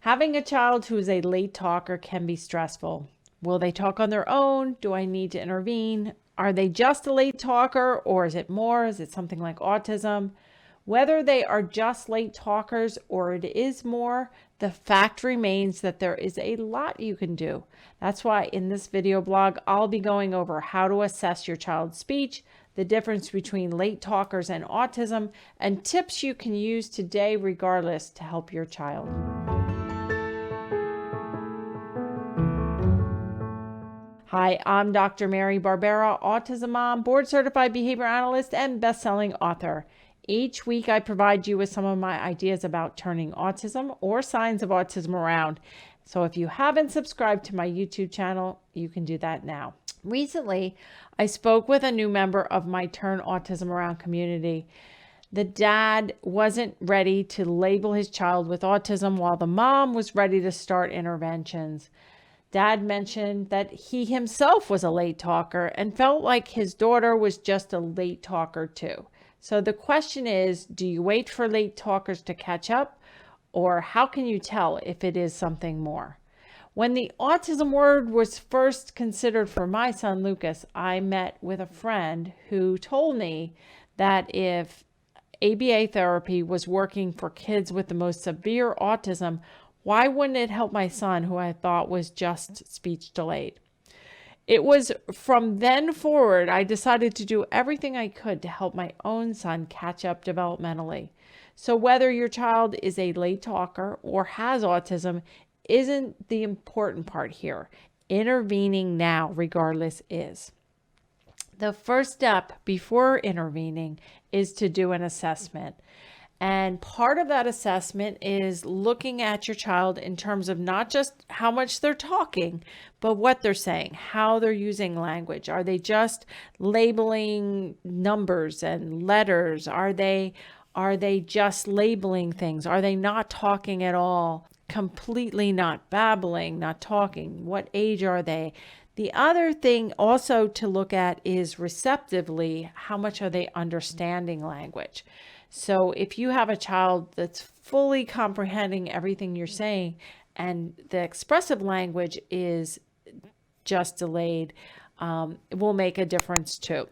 Having a child who is a late talker can be stressful. Will they talk on their own? Do I need to intervene? Are they just a late talker, or is it more? Is it something like autism? Whether they are just late talkers or it is more, the fact remains that there is a lot you can do. That's why in this video blog, I'll be going over how to assess your child's speech, the difference between late talkers and autism, and tips you can use today regardless to help your child. Hi, I'm Dr. Mary Barbera, autism mom, board certified behavior analyst, and best-selling author. Each week, I provide you with some of my ideas about turning autism or signs of autism around. So if you haven't subscribed to my YouTube channel, you can do that now. Recently, I spoke with a new member of my Turn Autism Around community. The dad wasn't ready to label his child with autism while the mom was ready to start interventions. Dad mentioned that he himself was a late talker and felt like his daughter was just a late talker too. So the question is, do you wait for late talkers to catch up, or how can you tell if it is something more? When the autism word was first considered for my son Lucas, I met with a friend who told me that if ABA therapy was working for kids with the most severe autism, why wouldn't it help my son, who I thought was just speech delayed? It was from then forward, I decided to do everything I could to help my own son catch up developmentally. So whether your child is a late talker or has autism isn't the important part here. Intervening now, regardless, is. The first step before intervening is to do an assessment. And part of that assessment is looking at your child in terms of not just how much they're talking, but what they're saying, how they're using language. Are they just labeling numbers and letters? Are they just labeling things? Are they not talking at all? Completely not babbling, not talking? What age are they? The other thing also to look at is receptively, how much are they understanding language? So if you have a child that's fully comprehending everything you're saying and the expressive language is just delayed, it will make a difference too.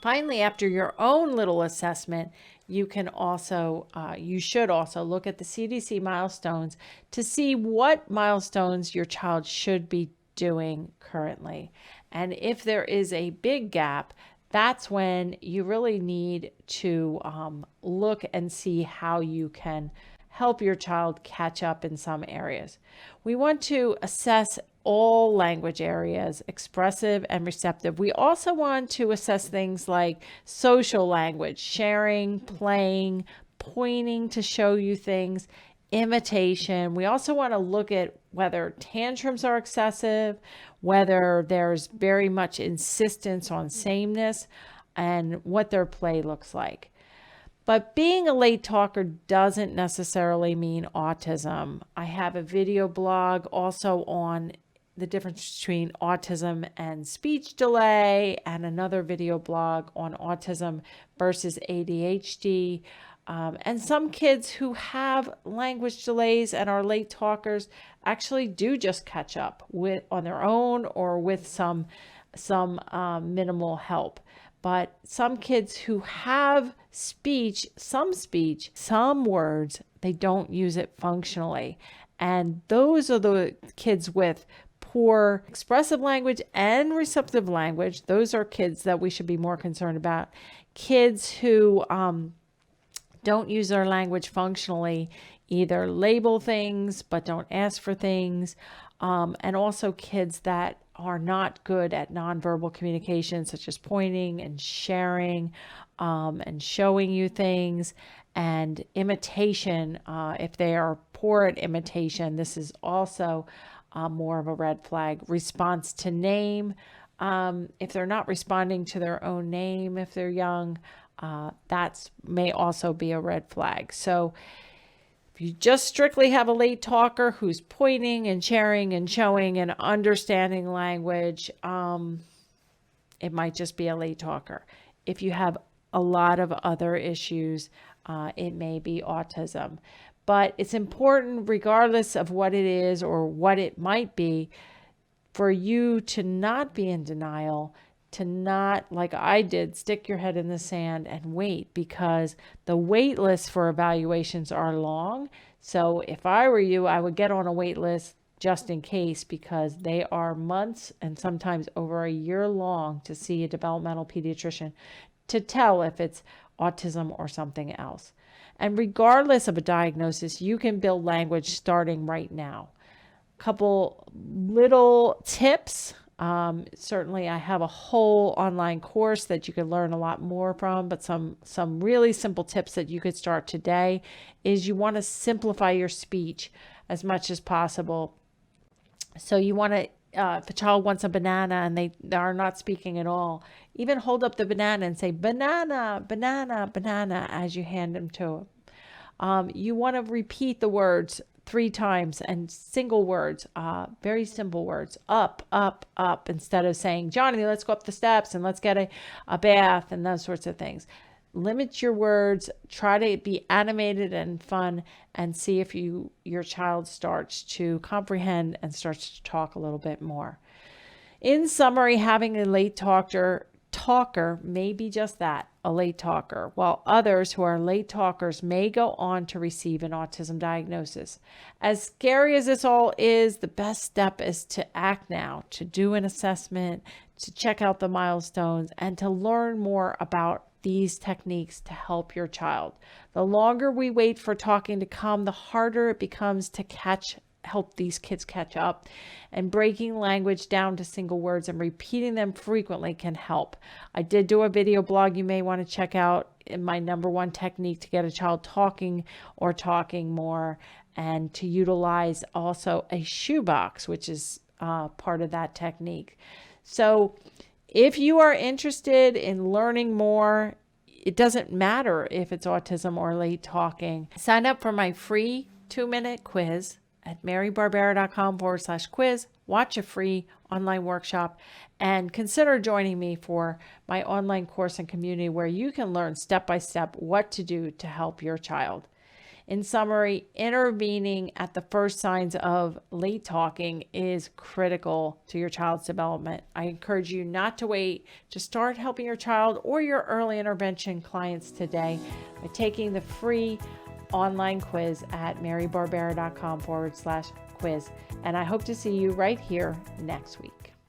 Finally, after your own little assessment, you should also look at the CDC milestones to see what milestones your child should be doing currently. And if there is a big gap, that's when you really need to look and see how you can help your child catch up in some areas. We want to assess all language areas, expressive and receptive. We also want to assess things like social language, sharing, playing, pointing to show you things, imitation. We also want to look at whether tantrums are excessive, whether there's very much insistence on sameness, and what their play looks like. But being a late talker doesn't necessarily mean autism. I have a video blog also on the difference between autism and speech delay, and another video blog on autism versus ADHD. And some kids who have language delays and are late talkers actually do just catch up on their own or with some minimal help. But some kids who have some words, they don't use it functionally. And those are the kids with poor expressive language and receptive language. Those are kids that we should be more concerned about. Kids who don't use their language functionally, either label things but don't ask for things, and also kids that are not good at nonverbal communication, such as pointing and sharing, and showing you things, and imitation. If they are poor at imitation, this is also more of a red flag. Response to name. If they're not responding to their own name, if they're young, that may also be a red flag. So if you just strictly have a late talker who's pointing and sharing and showing and understanding language, it might just be a late talker. If you have a lot of other issues, it may be autism. But it's important, regardless of what it is or what it might be, for you to not be in denial, to not, like I did, stick your head in the sand and wait, because the wait lists for evaluations are long. So if I were you, I would get on a wait list just in case, because they are months and sometimes over a year long to see a developmental pediatrician to tell if it's autism or something else. And regardless of a diagnosis, you can build language starting right now. Couple little tips. Certainly I have a whole online course that you could learn a lot more from, but some really simple tips that you could start today is you want to simplify your speech as much as possible. So you want to, if a child wants a banana and they are not speaking at all, even hold up the banana and say banana, banana, banana as you hand them to them. You want to repeat the words 3 times and single words, very simple words, up, up, up, instead of saying, Johnny, let's go up the steps and let's get a bath and those sorts of things. Limit your words, try to be animated and fun, and see if your child starts to comprehend and starts to talk a little bit more. In summary, having a late talker may be just that, a late talker, while others who are late talkers may go on to receive an autism diagnosis. As scary as this all is, the best step is to act now, to do an assessment, to check out the milestones, and to learn more about these techniques to help your child. The longer we wait for talking to come, the harder it becomes to help these kids catch up, and breaking language down to single words and repeating them frequently can help. I did do a video blog you may want to check out, in my number 1 technique to get a child talking or talking more, and to utilize also a shoebox, which is part of that technique. So if you are interested in learning more, it doesn't matter if it's autism or late talking, sign up for my free 2-minute quiz at marybarbera.com/quiz. Watch a free online workshop and consider joining me for my online course and community, where you can learn step by step what to do to help your child. In summary, intervening at the first signs of late talking is critical to your child's development. I encourage you not to wait to start helping your child or your early intervention clients today by taking the free online quiz at marybarbera.com/quiz. And I hope to see you right here next week.